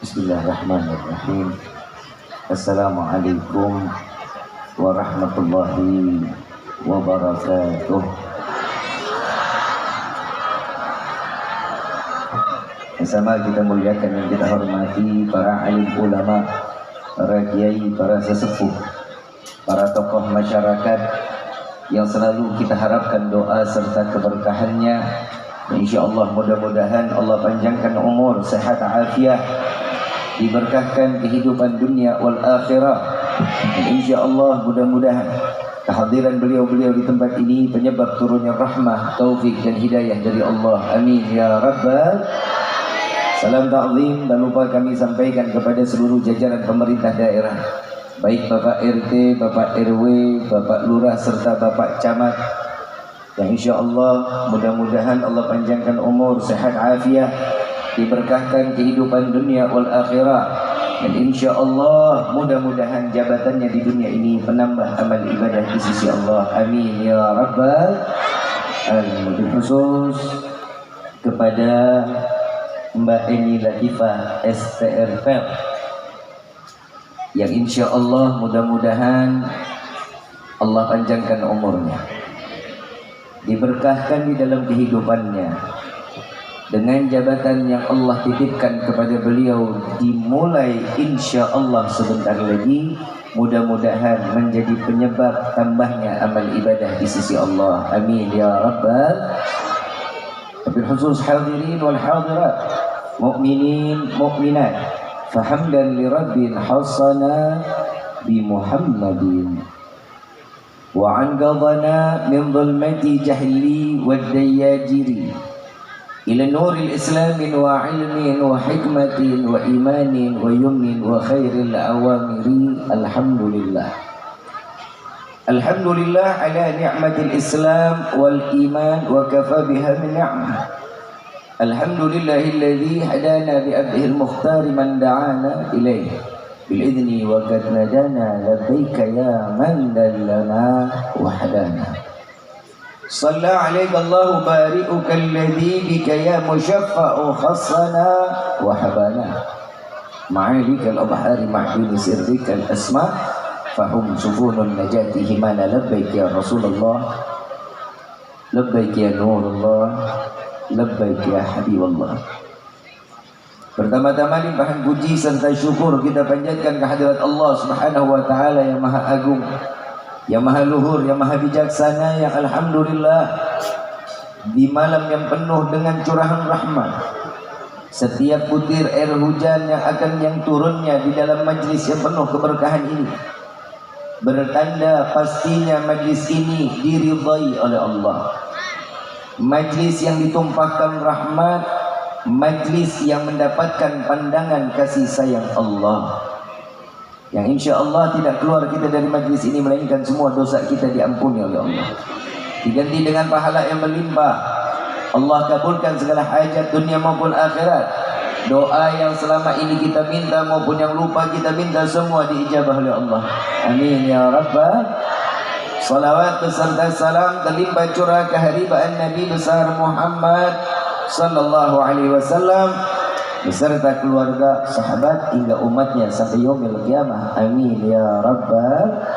Bismillahirrahmanirrahim. Assalamualaikum warahmatullahi wabarakatuh. Bersama kita muliakan dan kita hormati para alim ulama, para kiai, para sesepuh, para tokoh masyarakat yang selalu kita harapkan doa serta keberkahannya. InsyaAllah mudah-mudahan Allah panjangkan umur, sehat, afiat, diberkahkan kehidupan dunia wal akhirah. Dan InsyaAllah mudah-mudahan kehadiran beliau-beliau di tempat ini penyebab turunnya rahmah, taufik dan hidayah dari Allah. Amin ya rabbal. Salam ta'zim dan lupa kami sampaikan kepada seluruh jajaran pemerintah daerah, baik Bapak RT, Bapak RW, Bapak Lurah serta Bapak Camat, yang insyaAllah mudah-mudahan Allah panjangkan umur, sehat, afiat, diberkahkan kehidupan dunia wal akhirah. Dan insyaAllah mudah-mudahan jabatannya di dunia ini menambah amal ibadah di sisi Allah. Amin ya rabbal alamin. Khusus kepada Mbak Eni Latifah STRP yang insyaAllah mudah-mudahan Allah panjangkan umurnya, diberkahkan di dalam kehidupannya dengan jabatan yang Allah titipkan kepada beliau, dimulai insya Allah sebentar lagi, mudah-mudahan menjadi penyebab tambahnya amal ibadah di sisi Allah. Amin ya rabbal. Wabil khusus hadirin wal hadirat, mu'minin mu'minat, fahamdan li rabbin hasana bi Muhammadin wa an qadana min dhulmati jahli wad dayajiri ila nuril islamin wa ilmin wa hikmatin wa imanin wa yumnin wa khairil awamiri. Alhamdulillah, alhamdulillah ala ni'matil islam wal iman wa kafa biha min ni'mah. Alhamdulillahilladzi hadana bi abdihil mukhtar man da'ana ilayhi bil'idhni wa qad nadana labbaika ya man dallana wa hadana. Salla alaika Allahu bari'uka alladhi bika ya musyaffa'u khassana wa habana ma'alikal abhari ma'dini sirrikal asma' fahum sufunun najati himana. Labbaik ya Rasulullah, labbaik ya Nurullah, labbaik ya Habibullah. Pertama-tama limpahan puji serta syukur kita panjatkan kehadirat Allah Subhanahu wa taala yang Maha Agung, yang Maha Luhur, yang Maha Bijaksana, yang alhamdulillah di malam yang penuh dengan curahan rahmat, setiap butir air hujan yang turunnya di dalam majlis yang penuh keberkahan ini bertanda pastinya majlis ini diridhai oleh Allah. Majlis yang ditumpahkan rahmat, majlis yang mendapatkan pandangan kasih sayang Allah, yang insya Allah tidak keluar kita dari majlis ini melainkan semua dosa kita diampuni oleh Allah, diganti dengan pahala yang melimpah. Allah kabulkan segala hajat dunia maupun akhirat. Doa yang selama ini kita minta maupun yang lupa kita minta semua diijabah oleh Allah. Amin ya rabbal. Salawat beserta salam terlimpah curah keharibaan Nabi besar Muhammad sallallahu alaihi wasallam beserta keluarga, sahabat hingga umatnya sampai yaumil qiyamah. Amin ya rabbal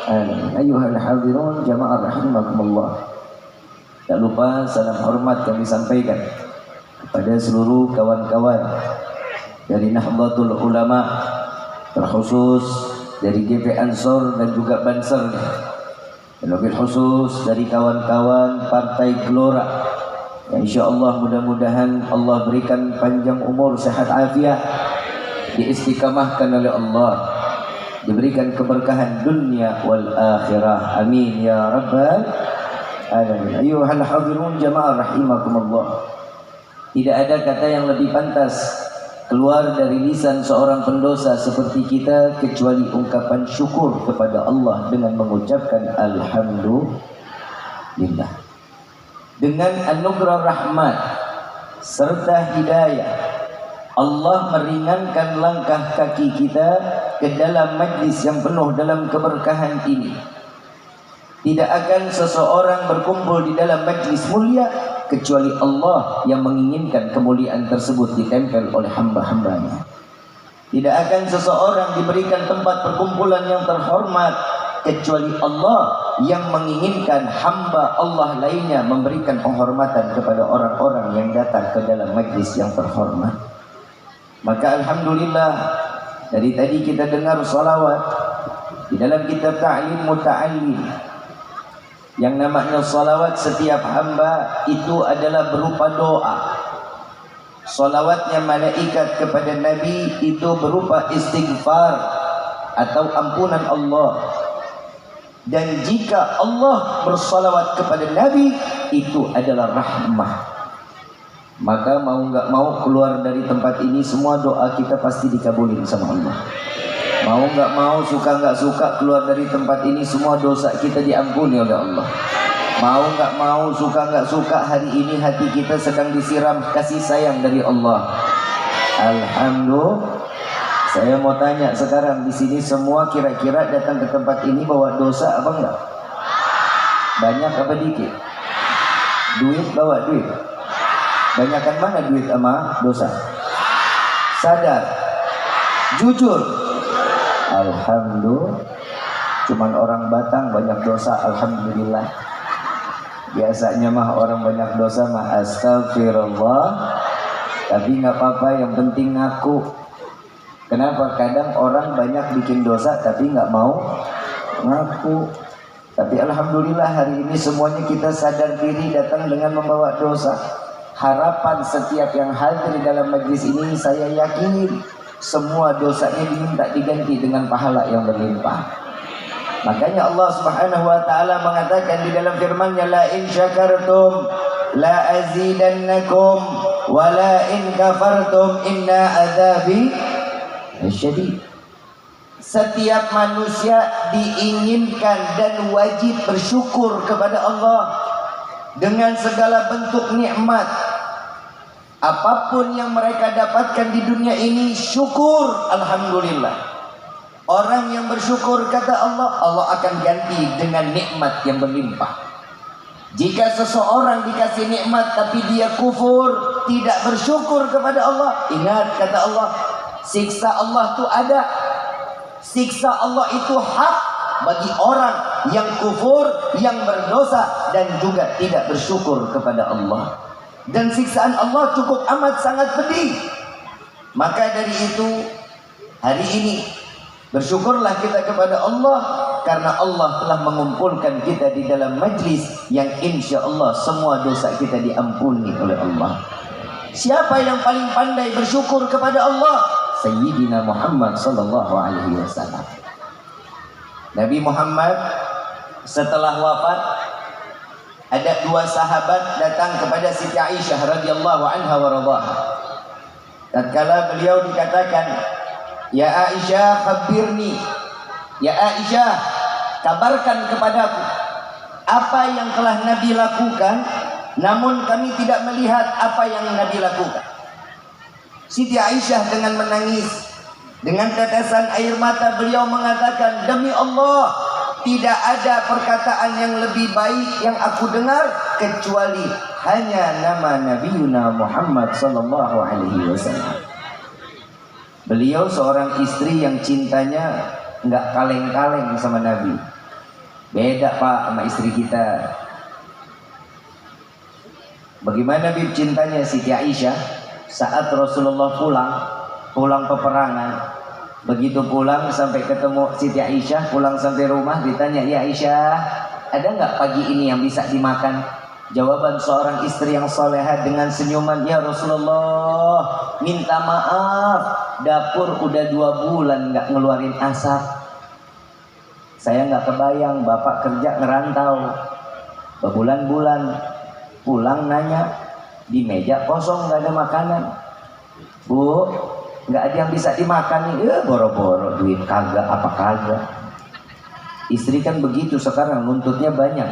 alamin. Ayuhal hadirun jamaah rahimakumullah. Tak lupa salam hormat kami sampaikan kepada seluruh kawan-kawan dari Nahdlatul Ulama, terkhusus dari GP Ansor dan juga Banser, dan lebih khusus dari kawan-kawan Partai Gelora. InsyaAllah mudah-mudahan Allah berikan panjang umur, sehat, afiat, diistiqamahkan oleh Allah, diberikan keberkahan dunia wal akhirah. Amin ya rabbal alamin. Ayuhal hadirun jamaah rahimakumullah. Tidak ada kata yang lebih pantas keluar dari lisan seorang pendosa seperti kita kecuali ungkapan syukur kepada Allah dengan mengucapkan alhamdulillah. Dengan anugerah rahmat serta hidayah, Allah meringankan langkah kaki kita ke dalam majlis yang penuh dalam keberkahan ini. Tidak akan seseorang berkumpul di dalam majlis mulia kecuali Allah yang menginginkan kemuliaan tersebut ditempel oleh hamba-hambanya. Tidak akan seseorang diberikan tempat perkumpulan yang terhormat kecuali Allah yang menginginkan hamba Allah lainnya memberikan penghormatan kepada orang-orang yang datang ke dalam majlis yang terhormat. Maka alhamdulillah, dari tadi kita dengar salawat di dalam kitab Ta'lim Muta'allim. Yang namanya salawat setiap hamba itu adalah berupa doa. Salawatnya malaikat kepada Nabi itu berupa istighfar atau ampunan Allah. Dan jika Allah bersalawat kepada Nabi, itu adalah rahmah. Maka mau nggak mau keluar dari tempat ini, semua doa kita pasti dikabulin sama Allah. Mau nggak mau, suka nggak suka, keluar dari tempat ini semua dosa kita diampuni oleh Allah. Mau nggak mau, suka nggak suka, hari ini hati kita sedang disiram kasih sayang dari Allah. Alhamdulillah. Saya mau tanya sekarang, di sini semua kira-kira datang ke tempat ini bawa dosa apa enggak? Banyak apa dikit? Duit bawa duit? Banyakan mana duit sama dosa? Sadar? Jujur? Alhamdulillah. Cuman orang Batang banyak dosa, alhamdulillah. Biasanya mah orang banyak dosa mah astagfirullah. Tapi nggak apa-apa, yang penting ngaku. Kenapa? Kadang orang banyak bikin dosa tapi nggak mau ngaku. Tapi alhamdulillah hari ini semuanya kita sadar diri datang dengan membawa dosa. Harapan setiap yang hadir di dalam majlis ini, saya yakin semua dosanya diminta diganti dengan pahala yang berlimpah. Makanya Allah Subhanahu wa taala mengatakan di dalam firman-Nya, la in syakartum la azidannakum wa la in kafartum inna adzabi syadid. Setiap manusia diinginkan dan wajib bersyukur kepada Allah dengan segala bentuk nikmat. Apapun yang mereka dapatkan di dunia ini, syukur, alhamdulillah. Orang yang bersyukur, kata Allah, Allah akan ganti dengan nikmat yang berlimpah. Jika seseorang dikasih nikmat tapi dia kufur, tidak bersyukur kepada Allah, ingat kata Allah, siksa Allah itu ada. Siksa Allah itu hak bagi orang yang kufur, yang berdosa dan juga tidak bersyukur kepada Allah. Dan siksaan Allah cukup amat sangat pedih. Maka dari itu, hari ini bersyukurlah kita kepada Allah, karena Allah telah mengumpulkan kita di dalam majlis yang insya Allah semua dosa kita diampuni oleh Allah. Siapa yang paling pandai bersyukur kepada Allah? Sayyidina Muhammad sallallahu alaihi wasallam. Nabi Muhammad setelah wafat, ada dua sahabat datang kepada Siti Aisyah radhiyallahu anha wa radhaha. Tatkala beliau dikatakan, ya Aisyah, khabirni. Ya Aisyah, kabarkan kepadaku apa yang telah Nabi lakukan, namun kami tidak melihat apa yang Nabi lakukan. Siti Aisyah dengan menangis, dengan tetesan air mata beliau mengatakan, demi Allah, tidak ada perkataan yang lebih baik yang aku dengar kecuali hanya nama Nabiuna Muhammad sallallahu alaihi wasallam. Beliau seorang istri yang cintanya nggak kaleng-kaleng sama Nabi. Beda Pak sama istri kita. Bagaimana Bib cintanya Siti Aisyah? Saat Rasulullah pulang peperangan, begitu pulang sampai ketemu Siti Aisyah, pulang sampai rumah ditanya, ya Aisyah, ada nggak pagi ini yang bisa dimakan? Jawaban seorang istri yang solehah dengan senyuman, ya Rasulullah, minta maaf, dapur udah 2 bulan nggak ngeluarin asap. Saya nggak kebayang, bapak kerja ngerantau berbulan-bulan, pulang nanya, di meja kosong nggak ada makanan. Bu, nggak ada yang bisa dimakan nih. Boro-boro duit kagak apa kagak. Istri kan begitu sekarang, nuntutnya banyak.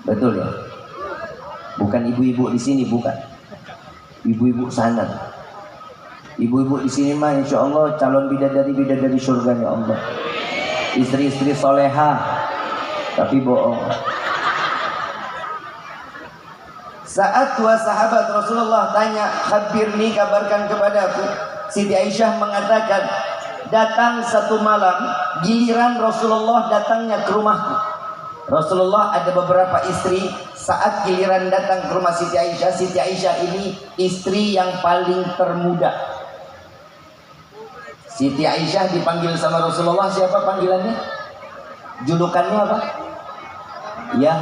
Betul ya? Bukan ibu-ibu di sini, bukan. Ibu-ibu sana. Ibu-ibu di sini mah insya Allah calon bidadari surganya Allah. Istri-istri solehah, tapi bohong. Saat dua sahabat Rasulullah tanya, khabirni, kabarkan kepadaku. Siti Aisyah mengatakan, datang satu malam giliran Rasulullah datangnya ke rumahku. Rasulullah ada beberapa istri. Saat giliran datang ke rumah Siti Aisyah ini istri yang paling termuda. Siti Aisyah dipanggil sama Rasulullah, siapa panggilannya? Julukannya apa? Ya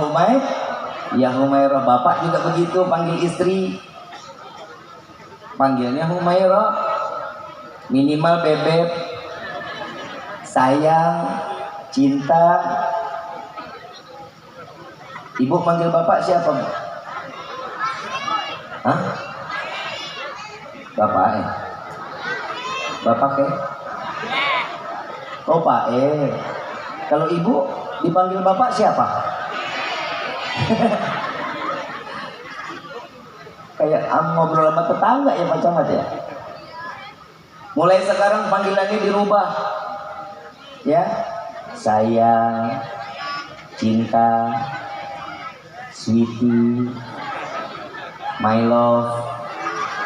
Humairah. Bapak juga begitu panggil istri, panggilnya Humairah. Minimal bebek, sayang, cinta. Ibu panggil bapak siapa? Hah? Bapak Bapak Oh Pak Kalau ibu dipanggil bapak siapa? Kayak ngobrol sama tetangga ya Pak Camat ya. Mulai sekarang panggilannya dirubah. Ya, sayang, cinta, sweetie, my love,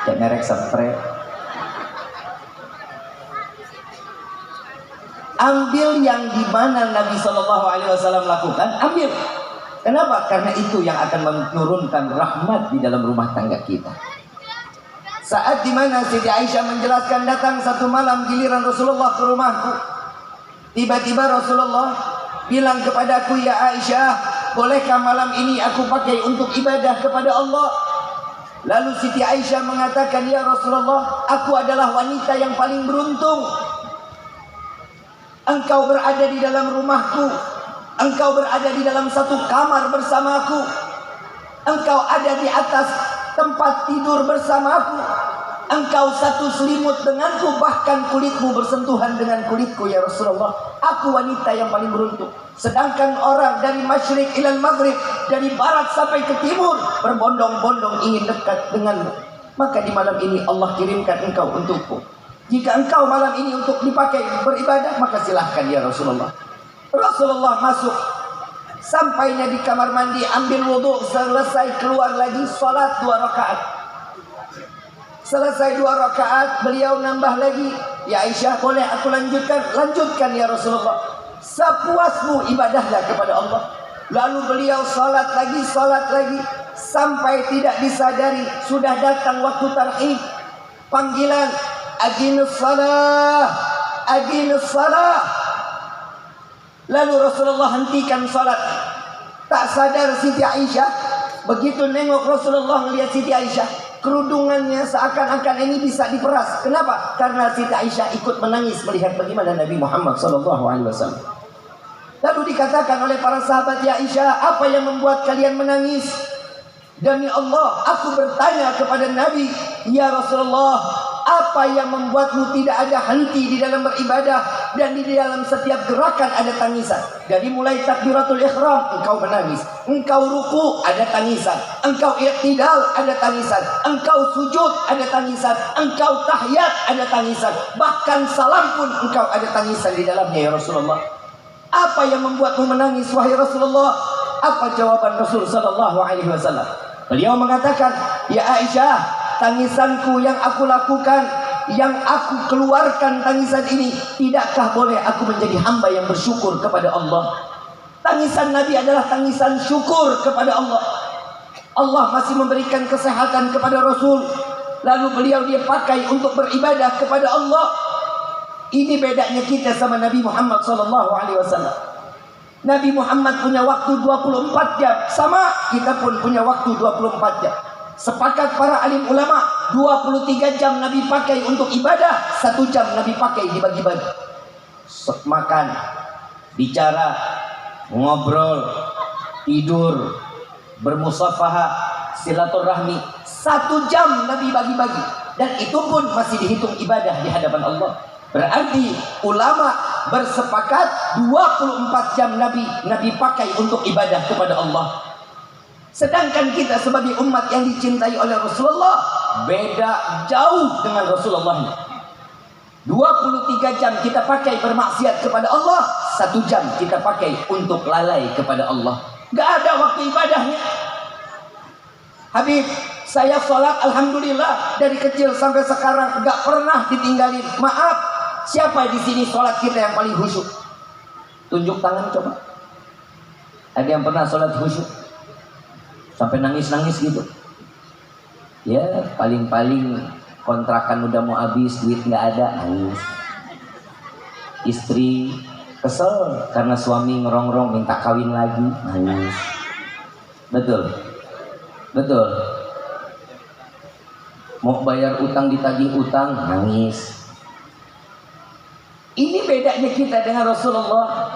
kayak merek spray. Ambil yang dimana Nabi SAW lakukan, ambil. Kenapa? Karena itu yang akan menurunkan rahmat di dalam rumah tangga kita. Saat dimana Siti Aisyah menjelaskan, datang satu malam giliran Rasulullah ke rumahku. Tiba-tiba Rasulullah bilang kepadaku, ya Aisyah, bolehkah malam ini aku pakai untuk ibadah kepada Allah? Lalu Siti Aisyah mengatakan, ya Rasulullah, aku adalah wanita yang paling beruntung. Engkau berada di dalam rumahku, engkau berada di dalam satu kamar bersamaku, engkau ada di atas tempat tidur bersamaku, engkau satu selimut denganku, bahkan kulitmu bersentuhan dengan kulitku ya Rasulullah. Aku wanita yang paling beruntung. Sedangkan orang dari masyrik ilal maghrib, dari barat sampai ke timur, berbondong-bondong ingin dekat denganmu. Maka di malam ini Allah kirimkan engkau untukku. Jika engkau malam ini untuk dipakai beribadah, maka silahkan ya Rasulullah. Rasulullah masuk, sampainya di kamar mandi, ambil wudhu, selesai keluar lagi, salat 2 rakaat. Selesai 2 rakaat, beliau nambah lagi, ya Aisyah, boleh aku lanjutkan? Lanjutkan ya Rasulullah. Sepuasmu ibadahlah kepada Allah. Lalu beliau salat lagi, sampai tidak disadari sudah datang waktu tarhib, panggilan Aqinus salah. Lalu Rasulullah hentikan salat. Tak sadar Siti Aisyah, begitu nengok Rasulullah melihat Siti Aisyah, kerudungannya seakan-akan ini bisa diperas. Kenapa? Karena Siti Aisyah ikut menangis melihat bagaimana Nabi Muhammad SAW. Lalu dikatakan oleh para sahabat, ya Aisyah, apa yang membuat kalian menangis? Demi Allah, aku bertanya kepada Nabi, ya Rasulullah, apa yang membuatmu tidak ada henti di dalam beribadah dan di dalam setiap gerakan ada tangisan? Dari mulai takbiratul ihram engkau menangis, engkau ruku ada tangisan, engkau i'tidal ada tangisan, engkau sujud ada tangisan, engkau tahiyat ada tangisan, bahkan salam pun engkau ada tangisan di dalamnya ya Rasulullah. Apa yang membuatmu menangis wahai Rasulullah? Apa jawaban Rasul sallallahu alaihi wasallam? Beliau mengatakan, ya Aisyah, tangisanku yang aku lakukan, yang aku keluarkan tangisan ini, tidakkah boleh aku menjadi hamba yang bersyukur kepada Allah? Tangisan Nabi adalah tangisan syukur kepada Allah. Allah masih memberikan kesehatan kepada Rasul, lalu beliau dia pakai untuk beribadah kepada Allah. Ini bedanya kita sama Nabi Muhammad SAW. Nabi Muhammad punya waktu 24 jam, sama kita pun punya waktu 24 jam. Sepakat para alim ulama, 23 jam Nabi pakai untuk ibadah, 1 jam Nabi pakai dibagi-bagi. Makan, bicara, ngobrol, tidur, bermusafahah, silaturahmi, 1 jam Nabi bagi-bagi. Dan itu pun masih dihitung ibadah di hadapan Allah. Berarti ulama bersepakat 24 jam Nabi pakai untuk ibadah kepada Allah. Sedangkan kita sebagai umat yang dicintai oleh Rasulullah, beda jauh dengan Rasulullah. 23 jam kita pakai bermaksiat kepada Allah, 1 jam kita pakai untuk lalai kepada Allah. Gak ada waktu ibadahnya. Habib, Saya sholat alhamdulillah dari kecil sampai sekarang nggak pernah ditinggalin. Maaf, siapa di sini sholat kita yang paling khusyuk? Tunjuk tangan coba. Ada yang pernah sholat khusyuk sampai nangis-nangis gitu? Ya paling-paling kontrakan udah mau habis, duit nggak ada, nangis. Istri kesel karena suami ngerongrong minta kawin lagi, nangis. Betul, betul. Mau bayar utang ditagih utang, nangis. Ini bedanya kita dengan Rasulullah.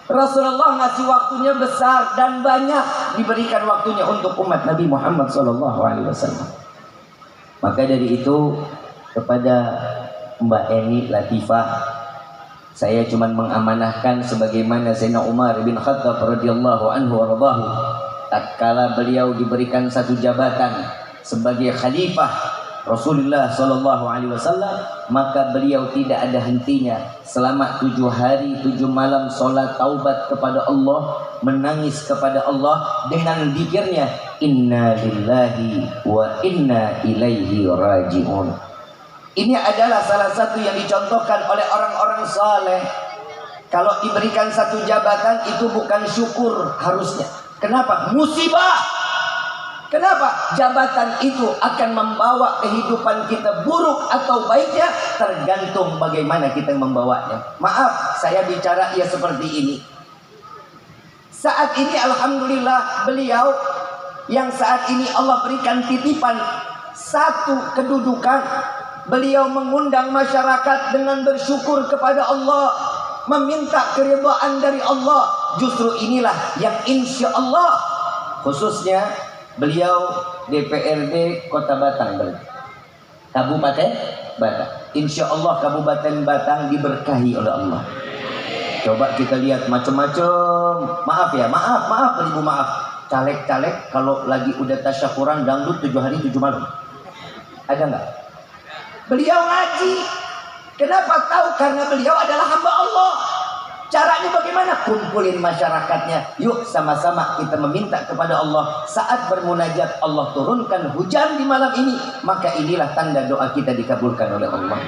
Rasulullah ngasih waktunya besar dan banyak diberikan waktunya untuk umat Nabi Muhammad SAW. Maka dari itu kepada Mbak Eni Latifah, saya cuma mengamanahkan sebagaimana Sayyidina Umar bin Khattab radhiyallahu anhu warḍahu, tatkala beliau diberikan satu jabatan sebagai khalifah Rasulullah sallallahu alaihi wasallam, maka beliau tidak ada hentinya selama 7 hari 7 malam salat taubat kepada Allah, menangis kepada Allah dengan zikirnya inna lillahi wa inna ilaihi raji'un. Ini adalah salah satu yang dicontohkan oleh orang-orang saleh. Kalau diberikan satu jabatan itu bukan syukur harusnya. Kenapa? Musibah. Kenapa? Jabatan itu akan membawa kehidupan kita buruk atau baiknya, tergantung bagaimana kita membawanya. Maaf, saya bicara ya seperti ini. Saat ini alhamdulillah beliau yang saat ini Allah berikan titipan satu kedudukan. Beliau mengundang masyarakat dengan bersyukur kepada Allah, meminta keridhaan dari Allah. Justru inilah yang insya Allah khususnya beliau DPRD Kota Batang, Kabupaten Batang. Insya Allah Kabupaten Batang diberkahi oleh Allah. Coba kita lihat macam-macam. Maaf ya, maaf ibu, maaf. Caleg-caleg kalau lagi udah tasyakuran dangdut 7 hari 7 malam. Ada nggak? Beliau ngaji. Kenapa tahu? Karena beliau adalah hamba Allah. Caranya bagaimana? Kumpulin masyarakatnya. Yuk sama-sama kita meminta kepada Allah. Saat bermunajat Allah turunkan hujan di malam ini. Maka inilah tanda doa kita dikabulkan oleh Allah.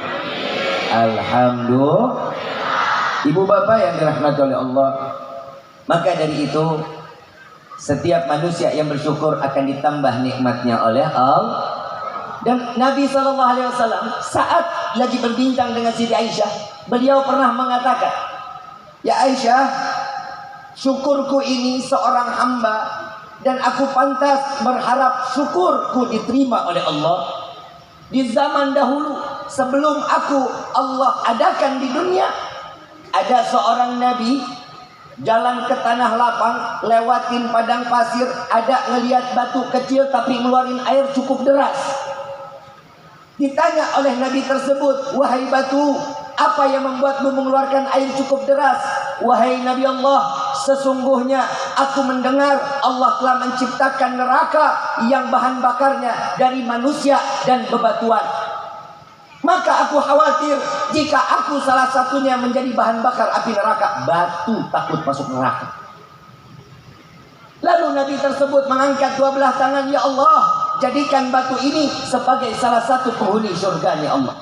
Alhamdulillah. Ibu bapak yang dirahmati oleh Allah. Maka dari itu setiap manusia yang bersyukur akan ditambah nikmatnya oleh Allah. Dan Nabi SAW saat lagi berbincang dengan Siti Aisyah, beliau pernah mengatakan, ya Aisyah, syukurku ini seorang hamba dan aku pantas berharap syukurku diterima oleh Allah. Di zaman dahulu sebelum Allah adakan di dunia, ada seorang nabi jalan ke tanah lapang, lewatin padang pasir, ada ngelihat batu kecil tapi ngeluarin air cukup deras. Ditanya oleh nabi tersebut, wahai batu, apa yang membuatmu mengeluarkan air cukup deras? Wahai Nabi Allah, sesungguhnya aku mendengar Allah telah menciptakan neraka yang bahan bakarnya dari manusia dan bebatuan. Maka aku khawatir jika aku salah satunya menjadi bahan bakar api neraka, batu takut masuk neraka. Lalu Nabi tersebut mengangkat 2 belah tangan, ya Allah, jadikan batu ini sebagai salah satu penghuni surga, ya Allah.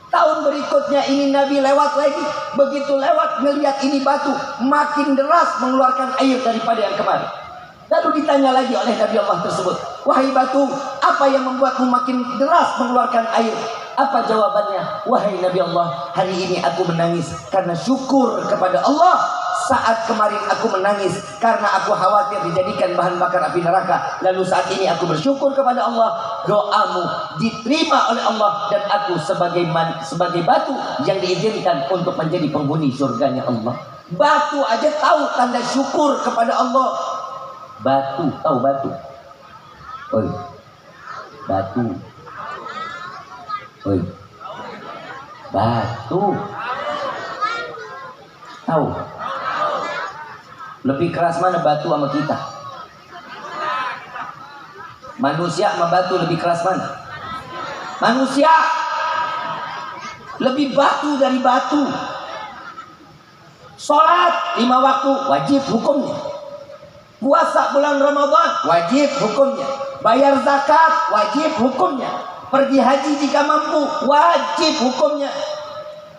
Tahun berikutnya ini Nabi lewat lagi. Begitu lewat melihat ini batu makin deras mengeluarkan air daripada yang kemarin. Lalu ditanya lagi oleh Nabi Allah tersebut, wahai batu, apa yang membuatmu makin deras mengeluarkan air? Apa jawabannya? Wahai Nabi Allah, hari ini aku menangis karena syukur kepada Allah. Saat kemarin aku menangis karena aku khawatir dijadikan bahan bakar api neraka. Lalu saat ini aku bersyukur kepada Allah, doamu diterima oleh Allah dan aku sebagai batu yang diizinkan untuk menjadi penghuni surganya Allah. Batu aja tahu tanda syukur kepada Allah. Batu, tahu batu? Oi, batu. Oi, batu. Tahu? Lebih keras mana batu sama kita? Manusia sama batu lebih keras mana? Manusia lebih batu dari batu. Sholat 5 waktu wajib hukumnya. Puasa bulan Ramadan wajib hukumnya. Bayar zakat wajib hukumnya. Pergi haji jika mampu wajib hukumnya.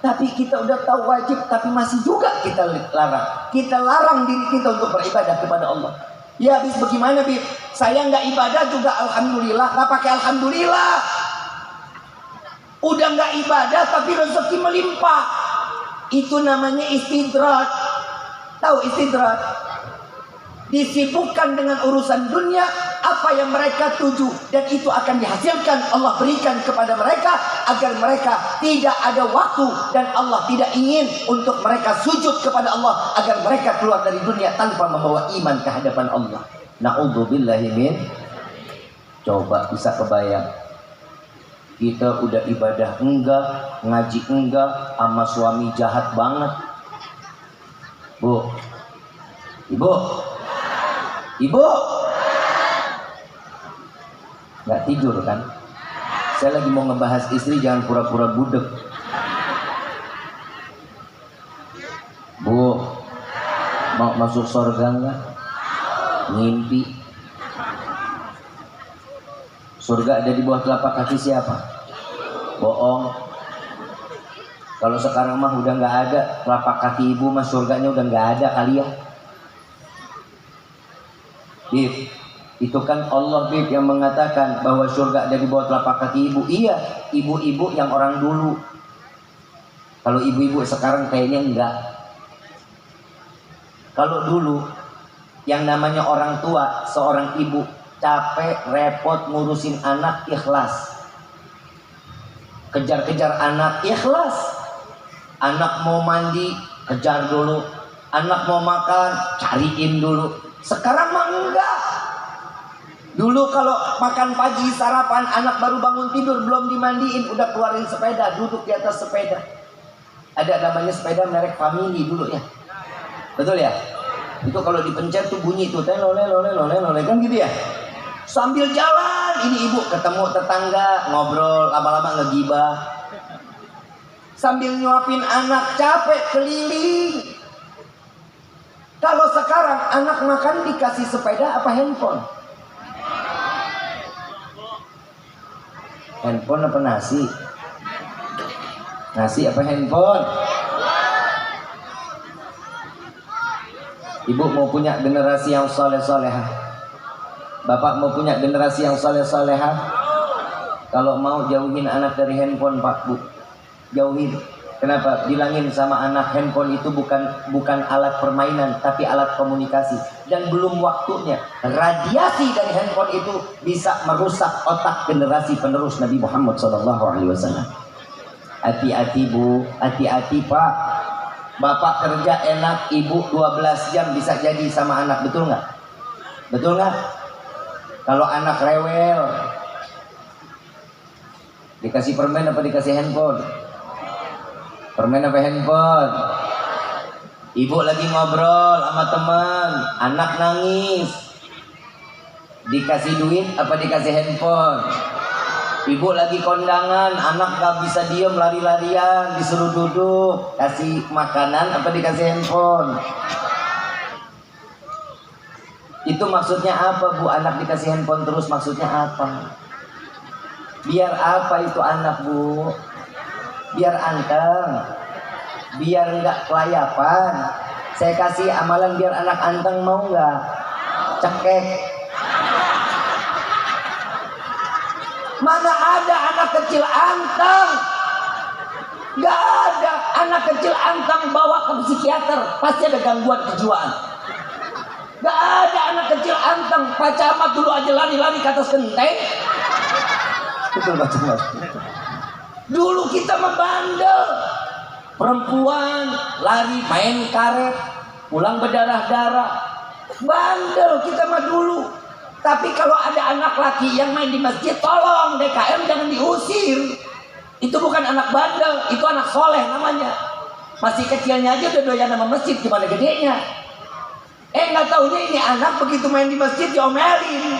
Tapi kita udah tahu wajib, tapi masih juga kita larang. Kita larang diri kita untuk beribadah kepada Allah. Ya habis bagaimana Bib? Saya nggak ibadah juga alhamdulillah. Nggak pakai alhamdulillah. Udah nggak ibadah tapi rezeki melimpah. Itu namanya istidrat. Tahu istidrat? Disibukkan dengan urusan dunia, apa yang mereka tuju, dan itu akan dihasilkan Allah berikan kepada mereka agar mereka tidak ada waktu, dan Allah tidak ingin untuk mereka sujud kepada Allah agar mereka keluar dari dunia tanpa membawa iman ke hadapan Allah. Na'udzubillahi min. Coba bisa kebayang, kita udah ibadah enggak, ngaji enggak, sama suami jahat banget. Bu, ibu, ibu, nggak tidur kan? Saya lagi mau ngebahas istri, jangan pura-pura budek. Bu, mau masuk surga nggak? Ngimpi. Surga ada di bawah telapak kaki siapa? Bohong. Kalau sekarang mah udah nggak ada telapak kaki ibu, mah surganya udah nggak ada kali ya. Bib, itu kan Allah Bib yang mengatakan bahwa surga ada di bawah telapak kaki ibu. Iya, ibu-ibu yang orang dulu. Kalau ibu-ibu sekarang kayaknya enggak. Kalau dulu yang namanya orang tua, seorang ibu capek, repot ngurusin anak, ikhlas. Kejar-kejar anak, ikhlas. Anak mau mandi, kejar dulu. Anak mau makan, cariin dulu. Sekarang mah enggak. Dulu kalau makan pagi, sarapan, anak baru bangun tidur, belum dimandiin, udah keluarin sepeda, duduk di atas sepeda. Ada namanya sepeda merek Family dulu ya. Betul ya? Itu kalau dipencet tuh bunyi tuh, lole kan gitu ya. Sambil jalan, ini ibu ketemu tetangga, ngobrol, lama-lama ngegibah. Sambil nyuapin anak, capek keliling. Kalau sekarang anak makan dikasih sepeda apa handphone? Handphone apa nasi? Nasi apa handphone? Ibu mau punya generasi yang soleh-solehah. Bapak mau punya generasi yang soleh-solehah. Kalau mau jauhin anak dari handphone Pak Bu. Jauhin. Kenapa? Bilangin sama anak, handphone itu bukan alat permainan, tapi alat komunikasi. Dan belum waktunya. Radiasi dari handphone itu bisa merusak otak generasi penerus Nabi Muhammad SAW. Hati-hati Bu, hati-hati Pak. Bapak kerja enak, ibu 12 jam bisa jadi sama anak, betul nggak? Betul nggak? Kalau anak rewel, dikasih permen apa dikasih handphone? Permen apa handphone? Ibu lagi ngobrol sama teman, anak nangis, dikasih duit apa dikasih handphone? Ibu lagi kondangan, anak gak bisa diem, lari-larian, disuruh duduk, kasih makanan apa dikasih handphone? Itu maksudnya apa Bu? Anak dikasih handphone terus maksudnya apa? Biar apa itu anak Bu? Biar anteng, biar nggak kelayapan. Saya kasih amalan biar anak anteng, mau nggak? Cekek. Mana ada anak kecil anteng? Nggak ada. Anak kecil anteng bawa ke psikiater, pasti ada gangguan kejiwaan. Nggak ada anak kecil anteng. Pak Camat dulu aja lari-lari ke atas genteng. Betul Pak Camat. Dulu kita membandel, perempuan lari main karet, pulang berdarah-darah, bandel kita mah dulu. Tapi kalau ada anak laki yang main di masjid, tolong DKM jangan diusir. Itu bukan anak bandel, itu anak soleh namanya. Masih kecilnya aja udah doyan sama masjid, gimana gedenya? Nggak taunya ini anak begitu main di masjid diomelin,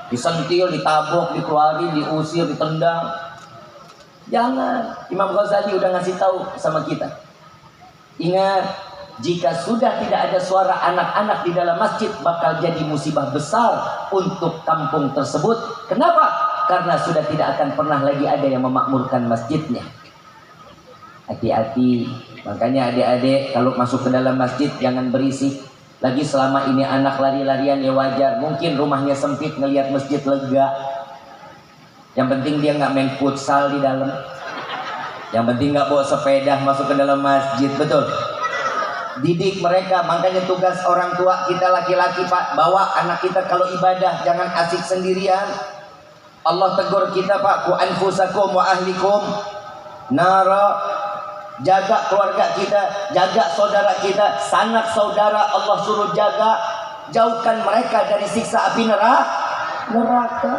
disentil, ditabok, dikeluarin, diusir, ditendang. Jangan. Imam Ghazali udah ngasih tahu sama kita. Ingat, Jika sudah tidak ada suara anak-anak di dalam masjid, bakal jadi musibah besar untuk kampung tersebut. Kenapa? Karena sudah tidak akan pernah lagi ada yang memakmurkan masjidnya. Hati-hati. Makanya adik-adik kalau masuk ke dalam masjid jangan berisik. Lagi selama ini anak lari-larian ya wajar. Mungkin rumahnya sempit ngelihat masjid lega. Yang penting dia nggak main futsal di dalam. Yang penting nggak bawa sepeda masuk ke dalam masjid. Betul. Didik mereka. Makanya tugas orang tua kita laki-laki, Pak, bawa anak kita kalau ibadah jangan asik sendirian. Allah tegur kita, Pak, ku anfusakum wa ahlikum nara. Jaga keluarga kita, jaga saudara kita, sanak saudara Allah suruh jaga. Jauhkan mereka dari siksa api neraka.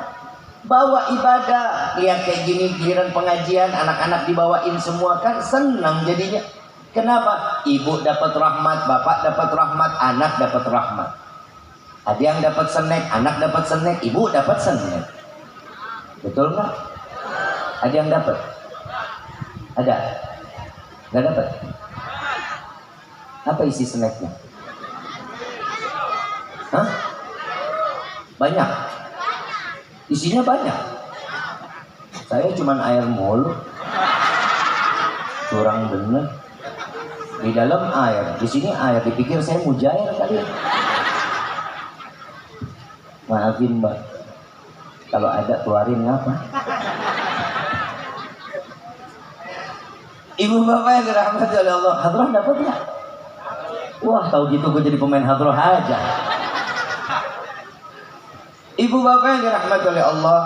Bawa ibadah. Lihat kayak gini giliran pengajian, anak-anak dibawain semua, kan senang jadinya. Kenapa? Ibu dapat rahmat, bapak dapat rahmat, anak dapat rahmat. Ada yang dapat snack, anak dapat snack, ibu dapat snack. Betul nggak? Ada yang dapat? Ada? Nggak dapat? Apa isi snacknya? Hah? Banyak? Isinya banyak? Saya cuman air mulu. Curang bener. Di dalam air, di sini air. Dipikir saya mujair kali. Maafin Mbak, kalau ada keluarin ngapa? Ibu bapak yang dirahmati oleh Allah, hadrah dapat nggak? Wah, tahu gitu gue jadi pemain hadrah aja. Ibu bapak yang dirahmati oleh Allah,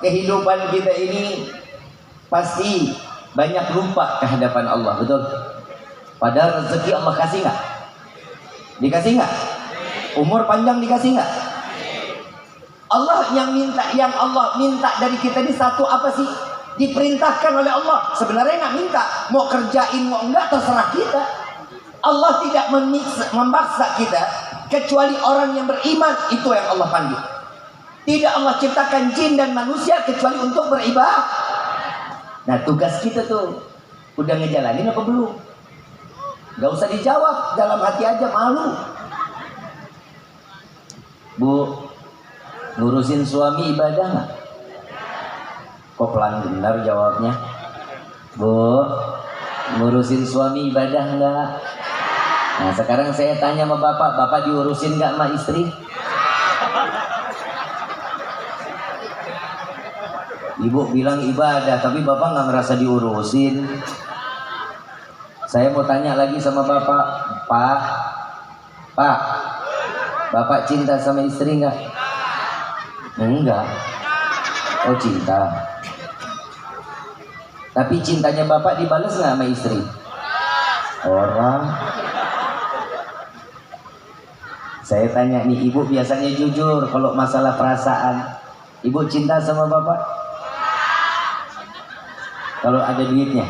kehidupan kita ini pasti banyak lupa kehadapan Allah, betul? Padahal rezeki Allah kasih nggak? Dikasih nggak? Umur panjang dikasih nggak? Allah yang Allah minta dari kita ini satu apa sih? Diperintahkan oleh Allah. Sebenarnya nggak minta, mau kerjain mau enggak terserah kita. Allah tidak memaksa kita, kecuali orang yang beriman, itu yang Allah panggil. Tidak Allah ciptakan jin dan manusia kecuali untuk beribadah. Nah tugas kita tuh udah ngejalanin apa belum? Gak usah dijawab, dalam hati aja, malu. Bu, ngurusin suami ibadah nggak? Kok pelan benar jawabnya? Bu, ngurusin suami ibadah nggak? Nah sekarang saya tanya sama bapak, bapak diurusin nggak sama istri? Ibu bilang ibadah, tapi bapak nggak merasa diurusin. Saya mau tanya lagi sama bapak, Pak, bapak cinta sama istri nggak? Enggak. Oh cinta. Tapi cintanya bapak dibalas nggak sama istri? Orang. Saya tanya nih, ibu biasanya jujur kalau masalah perasaan. Ibu cinta sama bapak? Kalau ada duitnya?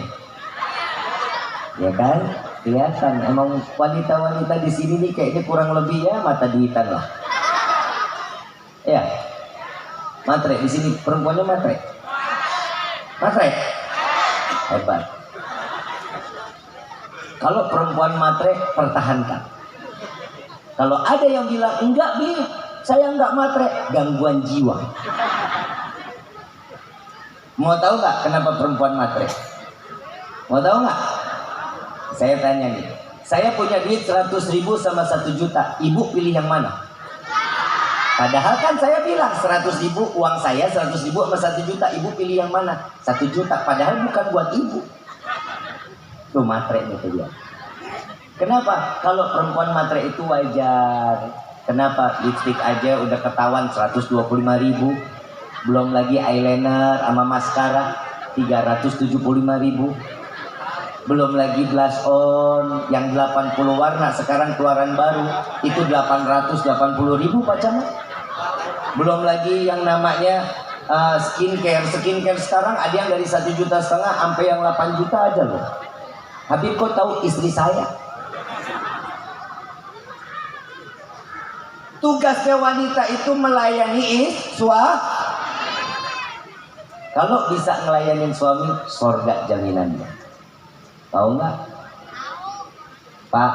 Ya kan? Kelihatan. Emang wanita-wanita di sini nih kayaknya kurang lebih ya mata duitan lah. Ya. Matre di sini perempuannya matre. Matre. Hebat. Kalau perempuan matre, pertahankan. Kalau ada yang bilang enggak Bi, saya enggak matre, gangguan jiwa. Mau tahu nggak kenapa perempuan matre? Mau tahu nggak? Saya tanya nih, saya punya duit 100.000 sama 1 juta, ibu pilih yang mana? Padahal kan saya bilang 100.000 uang saya, 100.000 sama 1 juta, ibu pilih yang mana? 1 juta, padahal bukan buat ibu. Tuh matre itu dia. Kenapa? Kalau perempuan matre itu wajar. Kenapa? Lipstick aja udah ketahuan 125.000. Belum lagi eyeliner sama maskara 375.000. Belum lagi blush on yang 80 warna sekarang keluaran baru itu 880.000 Pak Camat. Belum lagi yang namanya skincare sekarang ada yang dari 1,5 juta sampai yang 8 juta aja loh. Habib kok tahu istri saya? Tugasnya wanita itu melayani suami. Kalau bisa ngelayanin suami, surga jaminannya. Tahu nggak? Pak,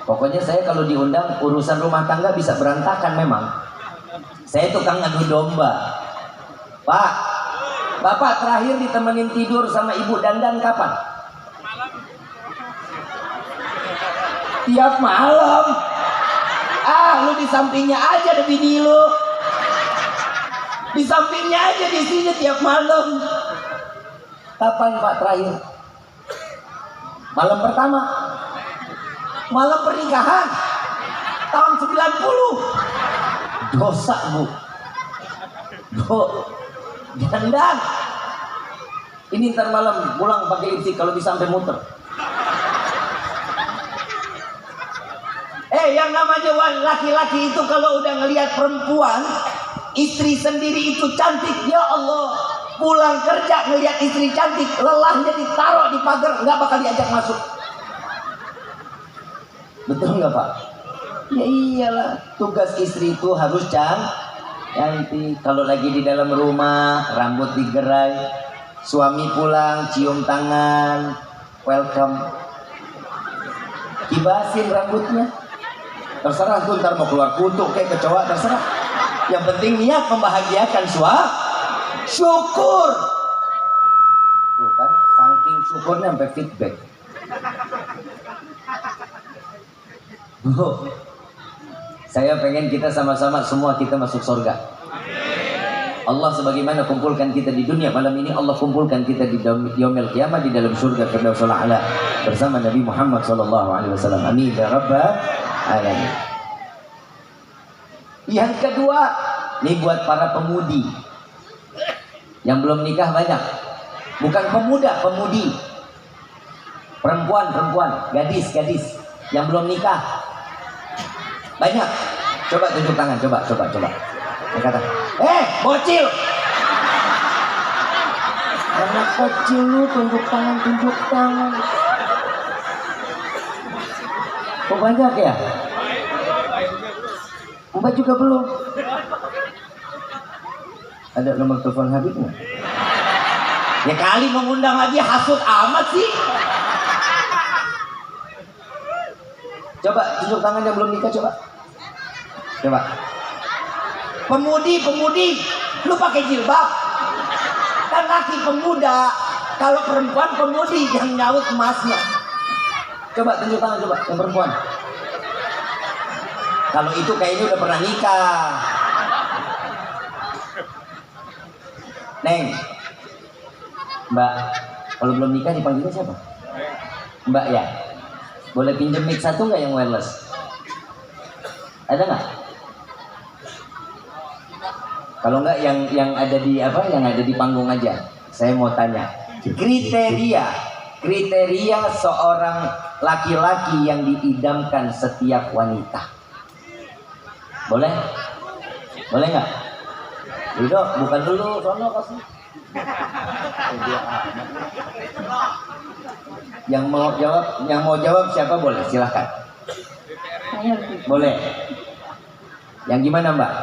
Pokoknya saya kalau diundang urusan rumah tangga bisa berantakan memang. Saya tukang adu domba. Pak, Bapak terakhir ditemenin tidur sama Ibu Dandan kapan? Tiap malam. Lu di sampingnya aja ada bini lu. Di sampingnya aja di sini tiap malam. Kapan Pak terakhir? Malam pertama. Malam pernikahan. Tahun 90. Dosa Bu. Dandan. Ini ntar malam pulang pakai lipstick kalau bisa sampai muter. Yang namanya laki-laki itu kalau udah ngelihat perempuan, istri sendiri itu cantik, ya Allah, pulang kerja ngelihat istri cantik, lelahnya ditaruh di pagar, nggak bakal diajak masuk. Betul nggak Pak? Ya iyalah, tugas istri itu harus cantik. Kalau lagi di dalam rumah, rambut digerai, suami pulang cium tangan, welcome, kibasin rambutnya. Terserah tuh ntar mau keluar kutuk kayak kecoa, terserah. Yang penting niat membahagiakan syukur. Tuh kan, saking syukurnya sampai feedback. Bu, saya pengen kita sama-sama semua kita masuk surga. Allah sebagaimana kumpulkan kita di dunia malam ini, Allah kumpulkan kita di yaumil qiyamah di dalam surga Firdausul A'la bersama Nabi Muhammad SAW. Amin ya rabbal alamin. Yang kedua, ini buat para pemudi yang belum nikah banyak. Bukan pemuda, pemudi. Perempuan, gadis yang belum nikah. Banyak. Coba tunjuk tangan, coba. Yang kata, bocil. Anak kecil lu tunjuk tangan. Kok banyak ya? Mbak juga belum. Ada nomor telepon Habib nggak? Ya kali mengundang lagi hasut amat sih. Coba tunjuk tangan yang belum nikah, coba. Pemudi, lu pakai jilbab. Kan laki pemuda, kalau perempuan pemudi yang nyaut emasnya. Coba tunjuk tangan, coba yang perempuan. Kalau itu kayaknya udah pernah nikah. Neng, Mbak, kalau belum nikah dipanggilnya siapa? Mbak ya. Boleh pinjem mic satu nggak yang wireless? Ada nggak? Kalau nggak yang ada di apa? Yang ada di panggung aja. Saya mau tanya. Kriteria seorang laki-laki yang diidamkan setiap wanita. Boleh? Boleh nggak? Duduk, bukan dulu, sono kasih. Yang mau jawab siapa boleh, silahkan. Boleh. Yang gimana Mbak?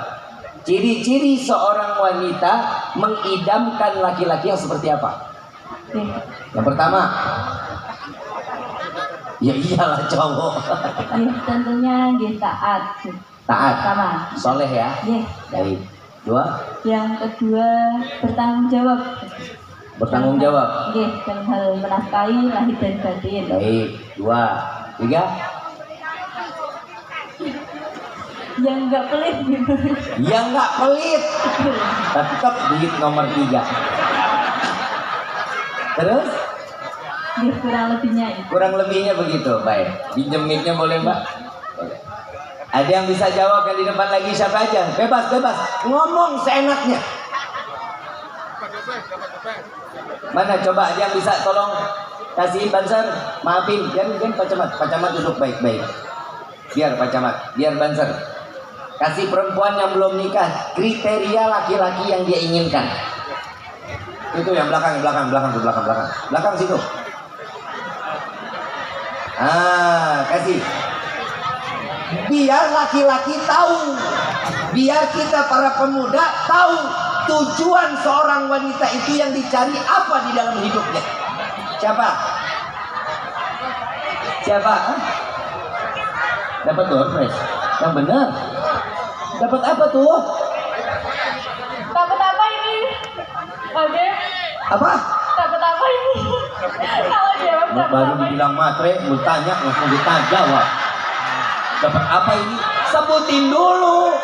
Ciri-ciri seorang wanita mengidamkan laki-laki yang seperti apa? Yang pertama, ya iyalah cowok. Tentunya dia taat. Taat, soleh ya. Baik. Dua. Yang kedua bertanggung jawab. Bertanggung jawab. Dan hal menafkahi lahir dan batin. Baik. Dua. Tiga. Yang nggak pelit. Yang nggak pelit. Tetap duit nomor 3. Terus? Kurang lebihnya begitu. Baik. Pinjem mic-nya boleh Mbak? Boleh. Ada yang bisa jawab yang di depan lagi siapa aja? Bebas. Ngomong seenaknya. Mana coba ada yang bisa tolong kasih Banser? Maafin, biar Pak Camat duduk baik-baik. Biar Pak Camat, biar Banser. Kasih perempuan yang belum nikah kriteria laki-laki yang dia inginkan. Itu yang belakang situ. Kasih. Biar laki-laki tahu, biar kita para pemuda tahu tujuan seorang wanita itu yang dicari apa di dalam hidupnya. Siapa? Dapat door prize. Yang benar. Dapat apa tuh? Dapat apa ini? Oke. Apa? Dapat apa ini? Kalau jawab dapat Baru apa ini? dibilang matre, mau tanya langsung jawab. Dapat apa ini? Sebutin dulu.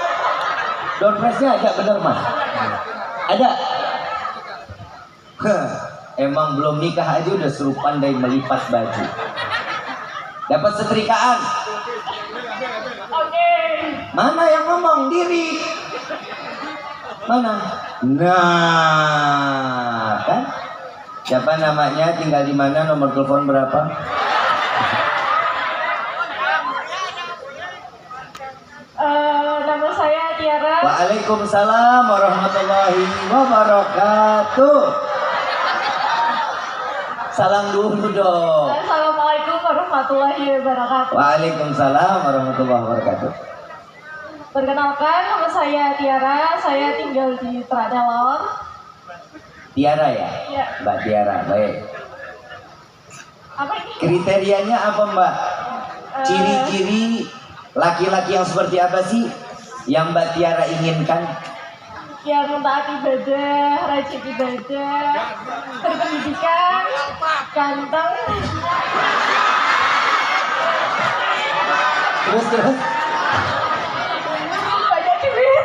Door prize-nya ada benar mas? Ada. Emang belum nikah aja udah suruh pandai melipat baju. Dapat setrikaan. Oke. Mana yang ngomong diri? Mana? Nah, kan? Siapa namanya? Tinggal di mana? Nomor telepon berapa? Nama saya Tiara. Waalaikumsalam warahmatullahi wabarakatuh. Salam dulu dong. Assalamualaikum warahmatullahi wabarakatuh. Waalaikumsalam warahmatullahi wabarakatuh. Perkenalkan, nama saya Tiara. Saya tinggal di Tratelor. Tiara ya? Ya. Mbak Tiara, baik. Apa ini? Kriterianya apa Mbak? Ciri-ciri laki-laki yang seperti apa sih yang Mbak Tiara inginkan? Yang taat ibadah, rajin ibadah, berpendidikan, ganteng. Terus. Banyak duit.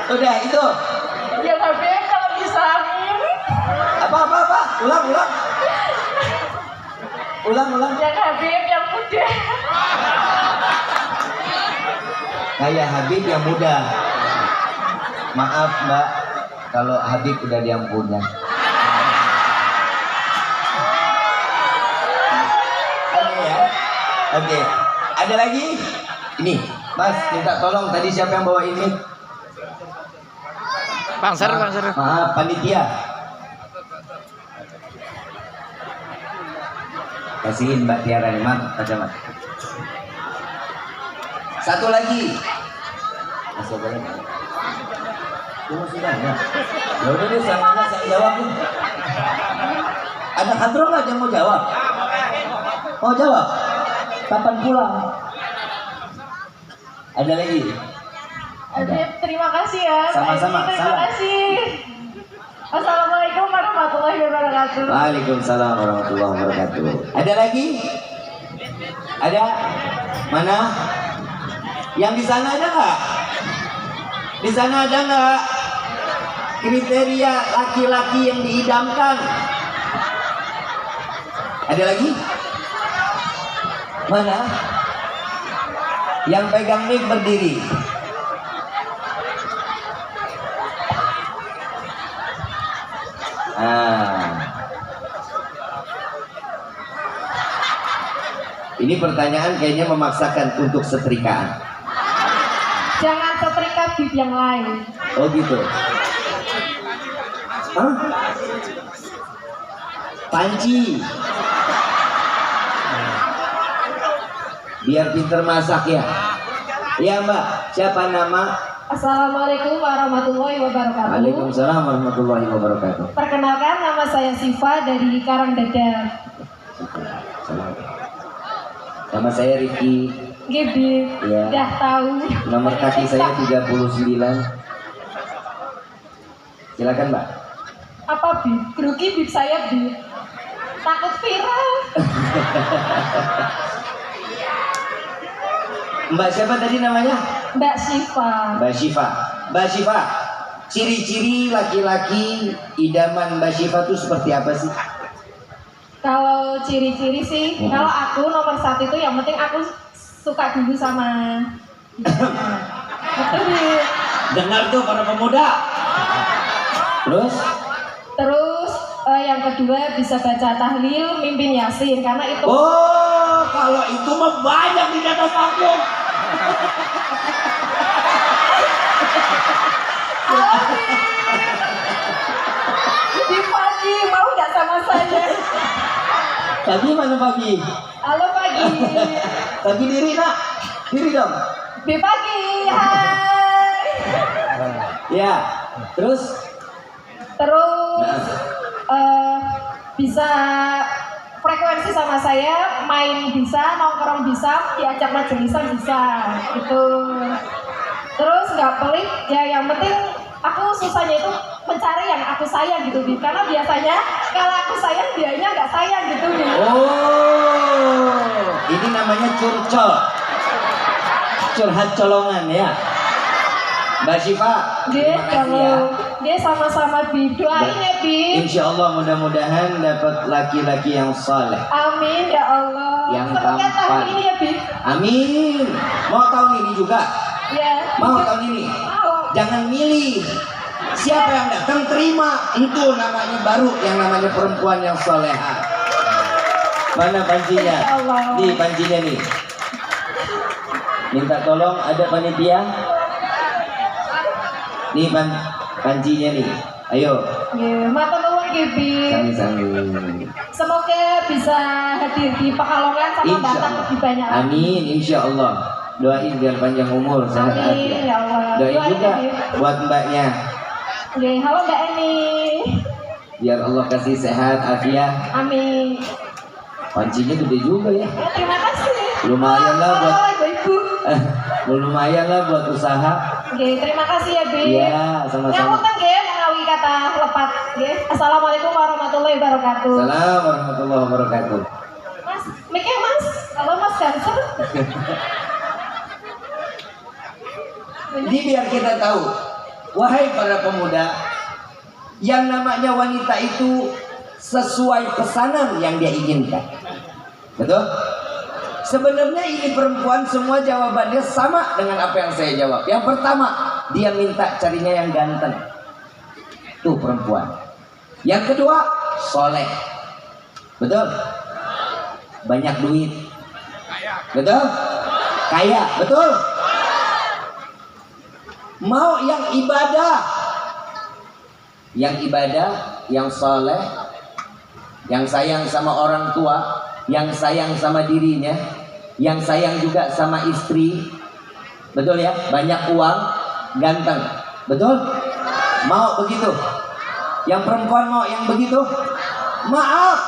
Udah itu. Ya tapi kalau bisa amin. Apa? Ulang. Yang Habib yang muda. Kayak Habib yang muda. Maaf Mbak, kalau Habib udah diampuni. Oke ya. Oke. Ada lagi? Ini, Mas, minta tolong tadi siapa yang bawa ini? Pangser. Maaf, panitia. Kasihin Mbak Tiara nih, maaf, Mas. Satu lagi. Masuk boleh. Sudah ya. Ya udah deh, saya jawab nih. Ada hadro nggak yang mau jawab? Mau jawab? Kapan pulang? Ada lagi? Habib, terima kasih ya. Sama-sama, Terima salam. kasih. Assalamualaikum warahmatullahi wabarakatuh. Waalaikumsalam warahmatullahi wabarakatuh. Ada lagi? Ada? Mana? Yang di sana ada nggak? Di sana ada nggak kriteria laki-laki yang diidamkan? Ada lagi? Mana? Yang pegang mic berdiri. Ini pertanyaan kayaknya memaksakan untuk setrikaan. Jangan setrika bib yang lain. Oh gitu. Hah? Panci. Biar pinter masak ya. Iya Mbak, siapa nama? Assalamualaikum warahmatullahi wabarakatuh. Waalaikumsalam warahmatullahi wabarakatuh. Perkenalkan, nama saya Siva dari Karangdada. Nama saya Riki. Gibi, Ya. udah tahu. Nomor kaki saya 39. Silakan Mbak. Apa bib? Grogi bib saya bib. Takut viral. Mbak siapa tadi namanya? Mbak Siva. Mbak Syifa. Mbak Syifa, ciri-ciri laki-laki idaman Mbak Syifa itu seperti apa sih? Kalau ciri-ciri sih, kalau aku nomor 1 itu yang penting aku suka dulu sama. Itu Bib. Dengar tuh para pemuda. Terus? Terus yang kedua bisa baca tahlil, mimpin yasin karena itu. Oh, kalau itu mah banyak di atas aku. Di pagi mau nggak sama saya? Tadi mana pagi? Halo pagi. Tadi diri nak, diri dong. Di pagi, hai. Ya, terus? Terus bisa frekuensi sama saya, main bisa, nongkrong bisa, diajak majelisan bisa, gitu. Terus nggak pelit, ya yang penting aku susahnya itu mencari yang aku sayang gitu, Bi. Karena biasanya kalau aku sayang, dianya nggak sayang gitu, Bi. Oh, ini namanya curcol, curhat colongan ya. Mbak Syifa, Dia terima kasih ya. kalau dia sama-sama Bi, doain ya Bi. Insya Allah mudah-mudahan dapat laki-laki yang saleh. Amin ya Allah. Yang Semoga tahun tampan. ini ya Bi. Amin. Mau tahun ini juga? Ya. Mau tahun ini? Mau. Jangan milih. Siapa yang datang terima. Itu namanya baru yang namanya perempuan yang soleha. Mana pancinya? Insya Allah. Nih pancinya nih. Minta tolong ada panitia. Nih pancinya nih. Ayo. Ya, matur nuwun nggih, Bi. Sami-sami. Semoga bisa hadir di Pekalongan sama Insya datang Allah. lebih banyak. Amin. Insya Allah. Doain biar panjang umur, sehat Amin afiat. ya Allah. Doain Doain juga ya, Bi. buat mbaknya. Oke, halo Mbak Eni. Biar Allah kasih sehat afiat. Amin. Pancinya gede juga ya. Ya, terima kasih. Lumayan lah buat Halo Ibu. lumayan lah buat usaha. Oke, terima kasih ya Bi. Iya, sama-sama. Ngapunten nggih menawi kata lepat nggih. Assalamualaikum warahmatullahi wabarakatuh. Assalamualaikum warahmatullahi wabarakatuh. Mas, mikir Mas. Halo Mas Ganser. Jadi biar kita tahu, wahai para pemuda, yang namanya wanita itu sesuai pesanan yang dia inginkan. Betul? Sebenarnya ini perempuan semua jawabannya sama dengan apa yang saya jawab. Yang pertama, dia minta carinya yang ganteng. Tuh perempuan. Yang kedua, soleh. Betul? Banyak duit. Betul? Kaya. Betul? Mau yang ibadah. Yang ibadah, yang soleh, yang sayang sama orang tua, yang sayang sama dirinya, yang sayang juga sama istri. Betul ya? Banyak uang, ganteng. Betul? Mau begitu? Yang perempuan mau yang begitu? Maaf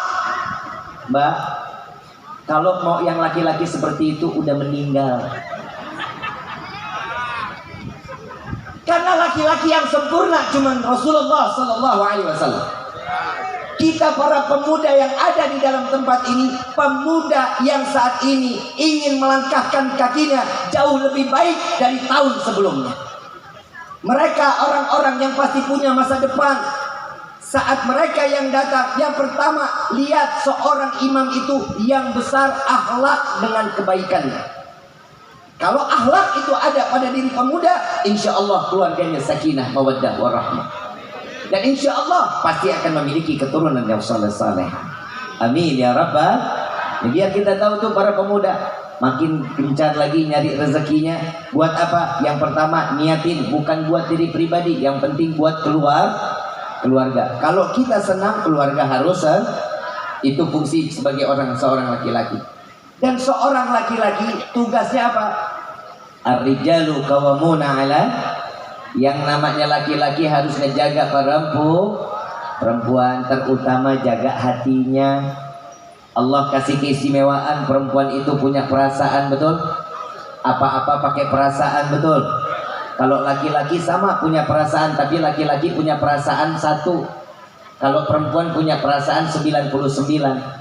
Mbak, kalau mau yang laki-laki seperti itu udah meninggal. Karena laki-laki yang sempurna cuman Rasulullah Sallallahu Alaihi Wasallam. Kita para pemuda yang ada di dalam tempat ini, pemuda yang saat ini ingin melangkahkan kakinya jauh lebih baik dari tahun sebelumnya. Mereka orang-orang yang pasti punya masa depan. Saat mereka yang datang, yang pertama lihat seorang imam itu yang besar akhlak dengan kebaikannya. Kalau akhlak itu ada pada diri pemuda, insya Allah keluarganya sakinah, mawaddah, warahmah. Dan insya Allah pasti akan memiliki keturunan yang saleh-saleh. Amin ya Rabbal. Biar kita tahu tuh para pemuda makin gencar lagi nyari rezekinya. Buat apa? Yang pertama niatin bukan buat diri pribadi, yang penting buat keluarga. Kalau kita senang, keluarga harus itu fungsi sebagai seorang laki-laki. Dan seorang laki-laki tugasnya apa? Ar-rijalu qawwamuna 'ala. Yang namanya laki-laki harus ngejaga perempuan, terutama jaga hatinya. Allah kasih keistimewaan perempuan itu punya perasaan, betul? Apa-apa pakai perasaan, betul? Kalau laki-laki sama punya perasaan, tapi laki-laki punya perasaan satu. Kalau perempuan punya perasaan 99.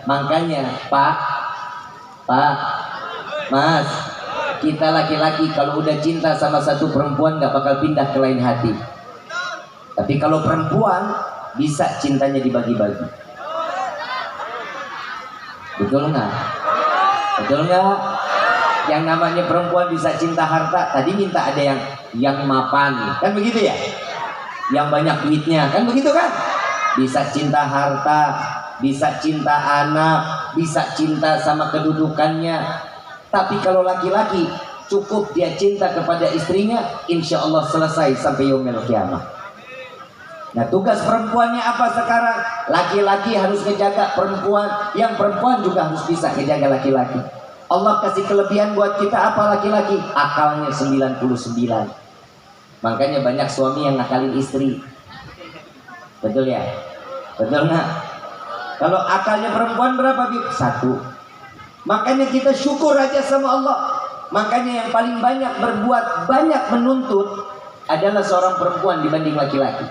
Makanya Pak, Mas, kita laki-laki kalau udah cinta sama satu perempuan gak bakal pindah ke lain hati. Tapi kalau perempuan bisa cintanya dibagi-bagi. Betul nggak? Betul nggak? Yang namanya perempuan bisa cinta harta. Tadi minta ada yang mapan, kan begitu ya? Yang banyak duitnya, kan begitu kan? Bisa cinta harta, bisa cinta anak, bisa cinta sama kedudukannya. Tapi kalau laki-laki cukup dia cinta kepada istrinya, insya Allah selesai sampai yaumil kiamah. Nah tugas perempuannya apa sekarang? Laki-laki harus ngejaga perempuan, yang perempuan juga harus bisa ngejaga laki-laki. Allah kasih kelebihan buat kita apa laki-laki? Akalnya 99. Makanya banyak suami yang nakalin istri. Betul ya? Betul nggak? Kalau akalnya perempuan berapa, Bib? 1. Makanya kita syukur aja sama Allah. Makanya yang paling banyak berbuat, banyak menuntut adalah seorang perempuan dibanding laki-laki.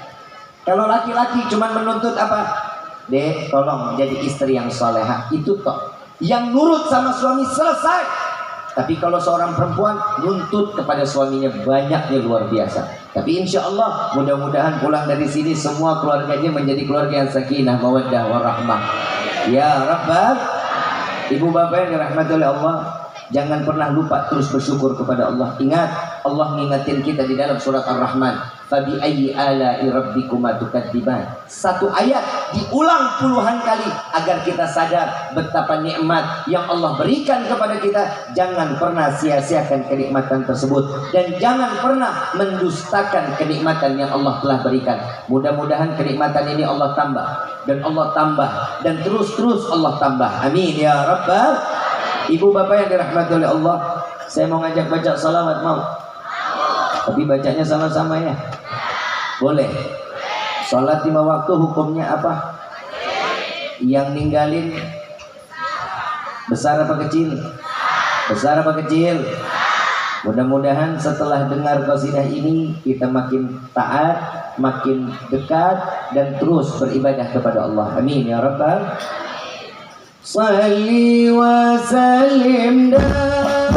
Kalau laki-laki cuma menuntut apa? Dek, tolong jadi istri yang soleha. Itu toh. Yang nurut sama suami selesai. Tapi kalau seorang perempuan nuntut kepada suaminya banyaknya luar biasa. Tapi insya Allah mudah-mudahan pulang dari sini semua keluarganya menjadi keluarga yang sakinah, mawaddah, warahmah. Ya Rabbal, ibu bapak yang dirahmati oleh Allah, jangan pernah lupa terus bersyukur kepada Allah. Ingat, Allah mengingatkan kita di dalam surat Ar-Rahman. Fabi ayyi ala'i rabbikuma tukadziban. Satu ayat diulang puluhan kali agar kita sadar betapa nikmat yang Allah berikan kepada kita. Jangan pernah sia-siakan kenikmatan tersebut dan jangan pernah mendustakan kenikmatan yang Allah telah berikan. Mudah-mudahan kenikmatan ini Allah tambah dan Allah tambah dan terus-terus Allah tambah. Amin ya Rabbal. Ibu bapak yang dirahmati oleh Allah, saya mau ngajak baca salawat, mau? Tapi bacanya sama-sama ya. Boleh. Salat 5 waktu hukumnya apa? Yang ninggalin besar apa kecil? Besar apa kecil? Mudah-mudahan setelah dengar qasidah ini kita makin taat, makin dekat dan terus beribadah kepada Allah. Amin ya Rabbal. Salli wa sallim daiman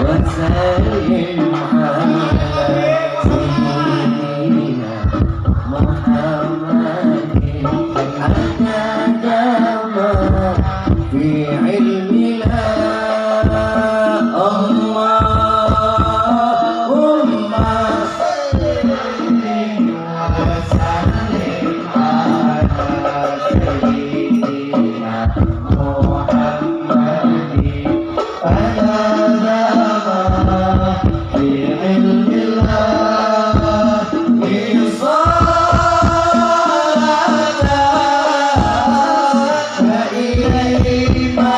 وسلم على سيدنا محمد عدد ما في علم الله اللهم صل وسلم على سيدنا محمد عدد ما في علم الله بصلاة فإليه ما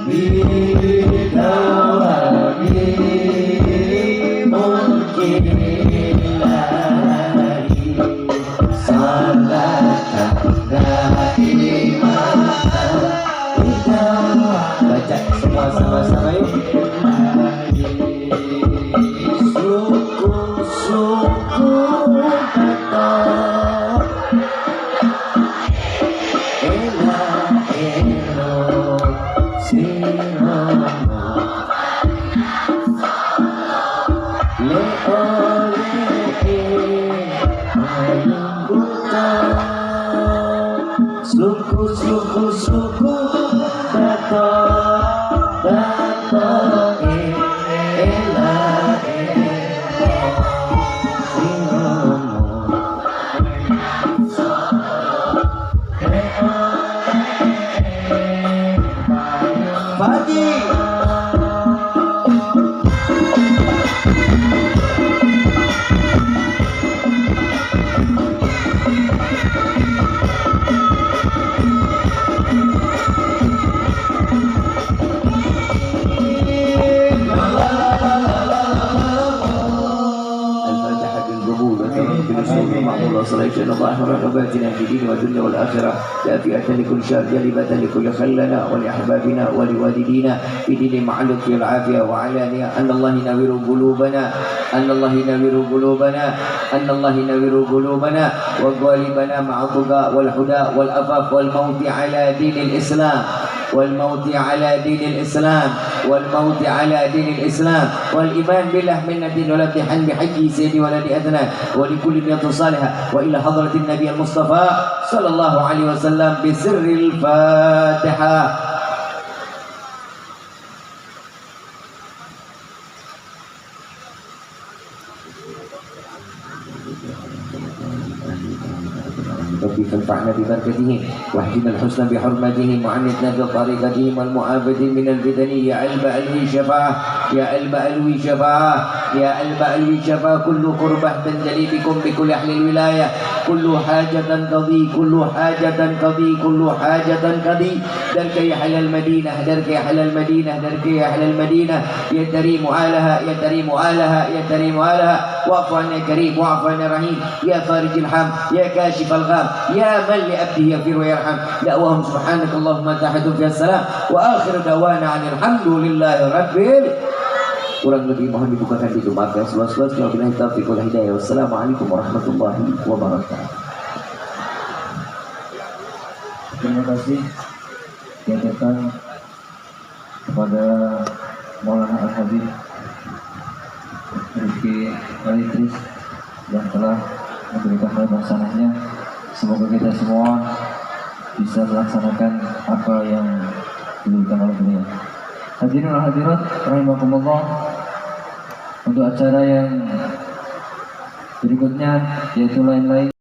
بدوام ملك الله صلاة دائمة baca semua sama-sama yuk. Suku kata elo sirama le ole ayam buta suku kata Pagi. صليت الله ورغباتنا في الدين والدنيا والآخرة دافئة لكل شر جالبة لكل خلنا ولأحبابنا ولوالدينا في دين معلق في العافية وعلانية أن الله ينور قلوبنا أن الله ينور قلوبنا أن الله ينور قلوبنا وغالبنا مع الطغى والهدى والأفاف والموت على دين الإسلام والموت على دين الإسلام والموت على دين الإسلام والإيمان بالله من الدين والامتحان بحج سيدي ولد أدنان ولكل نية صالحة وإلى حضرة النبي المصطفى صلى الله عليه وسلم بسر الفاتحة. ربي فانفعنا ببركتهم واهدنا الحسن بحرمتهم وعنتنا بطريقتهم والمعافاة من الفتن يا البألوي شفاعة يا البألوي شفاعة يا البألوي شفاعة كل قربة تنجلي بكم بكل أهل الولاية كل حاجة قضي كل حاجة قضي كل حاجة قضي درك يا أهل المدينة درك يا أهل المدينة درك يا أهل المدينة يا كريم آلها يا كريم آلها يا كريم آلها واعف عنا يا كريم واعف عنا رحيم يا فارج الحم يا كاشف الغام يا من لأبده يغفر ويرحم دعواهم سبحانك اللهم تحت في السلام وآخر دعوانا عن الحمد لله رب kurang lebih mohon dibukakan pintu maaf yang seluas-luas. Wabillahi taufiq wal hidayah. Wassalamualaikum warahmatullahi wabarakatuh. Terima kasih diajarkan kepada Maulana Al-Habib Rizky Alitris yang telah memberikan pelaksanaannya. Semoga kita semua bisa melaksanakan apa yang diberikan oleh beliau. Hadirin dan hadirat rahimakumullah, untuk acara yang berikutnya yaitu lain-lain